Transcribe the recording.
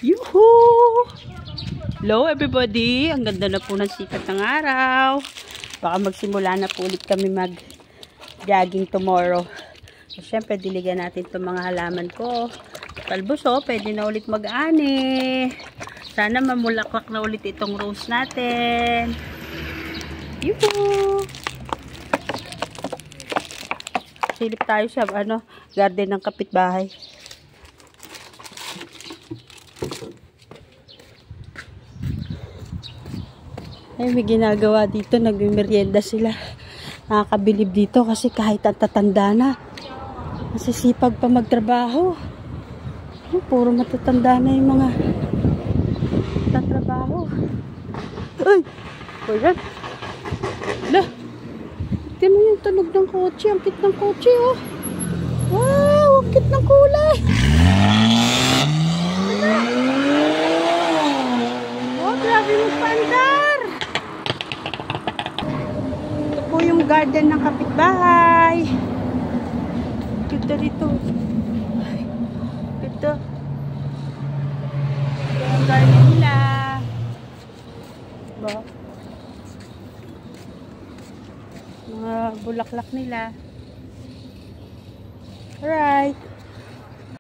Yuhu! Hello everybody! Ang ganda na po ng sikat ng araw. Baka magsimula na po ulit kami mag-jogging tomorrow. So, syempre, diligan natin itong mga halaman ko. Talbos, pwede na ulit mag-ani. Sana mamulaklak na ulit itong rose natin. Yuhu! Silip tayo sa garden ng kapitbahay. Ay, may ginagawa dito. Nagmimerienda sila. Nakakabilib dito kasi kahit ang tatanda na, masisipag pa magtrabaho. Puro matatanda na yung mga tatrabaho. Ay! Pwede. Ala! Tingnan mo yung tunog ng kotse. Ang cute ng kotse, oh. Wow! Ang cute ng kulay. Ala! Oh, grabe yung pandar. Ito po yung garden ng kapitbahay. Cute na rito. Ito. Ito yung garden nila. Diba? Mga bulaklak nila. Alright.